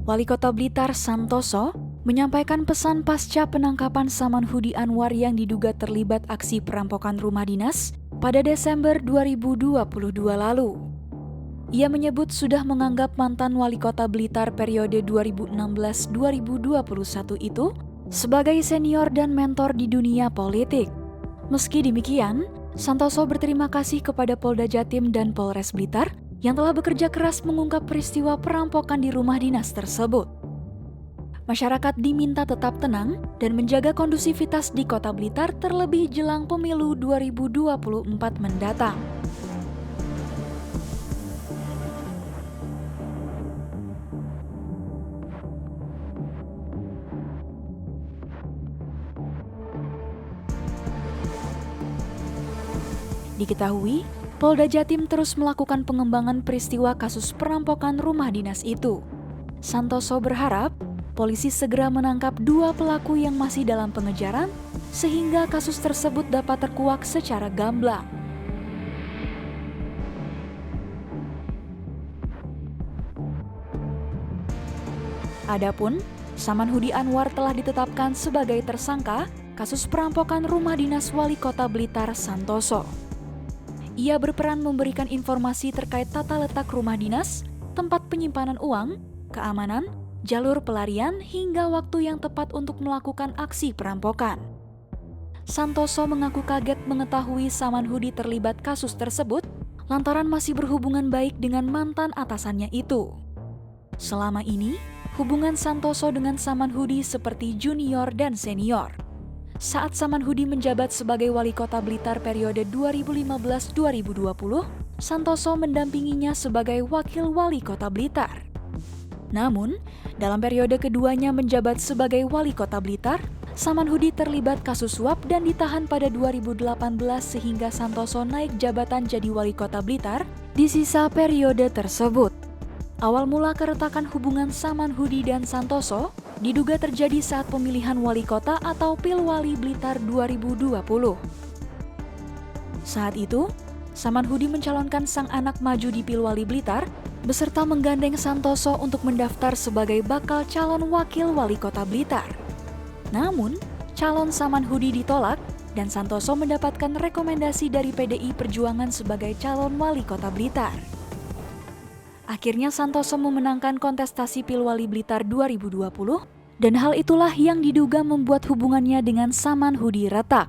Wali Kota Blitar Santoso menyampaikan pesan pasca penangkapan Samanhudi Anwar yang diduga terlibat aksi perampokan rumah dinas pada Desember 2022 lalu. Ia menyebut sudah menganggap mantan Wali Kota Blitar periode 2016-2021 itu sebagai senior dan mentor di dunia politik. Meski demikian, Santoso berterima kasih kepada Polda Jatim dan Polres Blitar yang telah bekerja keras mengungkap peristiwa perampokan di rumah dinas tersebut. Masyarakat diminta tetap tenang dan menjaga kondusivitas di Kota Blitar terlebih jelang pemilu 2024 mendatang. Diketahui, Polda Jatim terus melakukan pengembangan peristiwa kasus perampokan rumah dinas itu. Santoso berharap polisi segera menangkap 2 pelaku yang masih dalam pengejaran sehingga kasus tersebut dapat terkuak secara gamblang. Adapun Samanhudi Anwar telah ditetapkan sebagai tersangka kasus perampokan rumah dinas Wali Kota Blitar Santoso. Ia berperan memberikan informasi terkait tata letak rumah dinas, tempat penyimpanan uang, keamanan, jalur pelarian, hingga waktu yang tepat untuk melakukan aksi perampokan. Santoso mengaku kaget mengetahui Samanhudi terlibat kasus tersebut lantaran masih berhubungan baik dengan mantan atasannya itu. Selama ini, hubungan Santoso dengan Samanhudi seperti junior dan senior. Saat Samanhudi menjabat sebagai Wali Kota Blitar periode 2015-2020, Santoso mendampinginya sebagai Wakil Wali Kota Blitar. Namun, dalam periode keduanya menjabat sebagai Wali Kota Blitar, Samanhudi terlibat kasus suap dan ditahan pada 2018 sehingga Santoso naik jabatan jadi Wali Kota Blitar di sisa periode tersebut. Awal mula keretakan hubungan Samanhudi dan Santoso diduga terjadi saat pemilihan wali kota atau Pilwali Blitar 2020. Saat itu, Samanhudi mencalonkan sang anak maju di Pilwali Blitar beserta menggandeng Santoso untuk mendaftar sebagai bakal calon wakil wali kota Blitar. Namun, calon Samanhudi ditolak dan Santoso mendapatkan rekomendasi dari PDI Perjuangan sebagai calon wali kota Blitar. Akhirnya Santoso memenangkan kontestasi Pilwali Blitar 2020 dan hal itulah yang diduga membuat hubungannya dengan Samanhudi retak.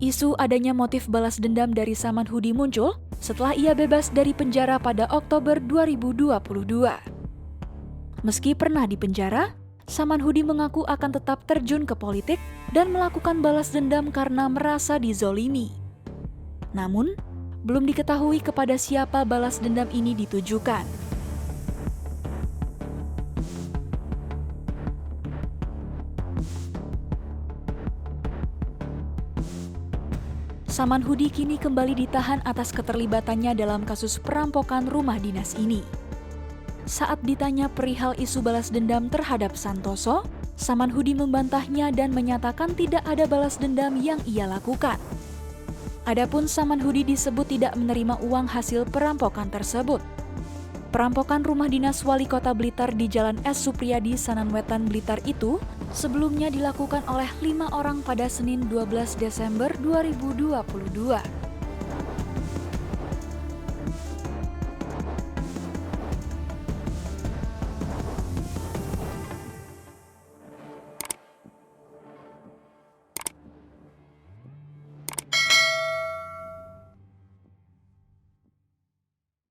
Isu adanya motif balas dendam dari Samanhudi muncul setelah ia bebas dari penjara pada Oktober 2022. Meski pernah di penjara, Samanhudi mengaku akan tetap terjun ke politik dan melakukan balas dendam karena merasa dizolimi. Namun, belum diketahui kepada siapa balas dendam ini ditujukan. Samanhudi kini kembali ditahan atas keterlibatannya dalam kasus perampokan rumah dinas ini. Saat ditanya perihal isu balas dendam terhadap Santoso, Samanhudi membantahnya dan menyatakan tidak ada balas dendam yang ia lakukan. Adapun Samanhudi disebut tidak menerima uang hasil perampokan tersebut. Perampokan rumah dinas Wali Kota Blitar di Jalan S. Supriyadi, Sananwetan, Blitar itu sebelumnya dilakukan oleh 5 orang pada Senin 12 Desember 2022.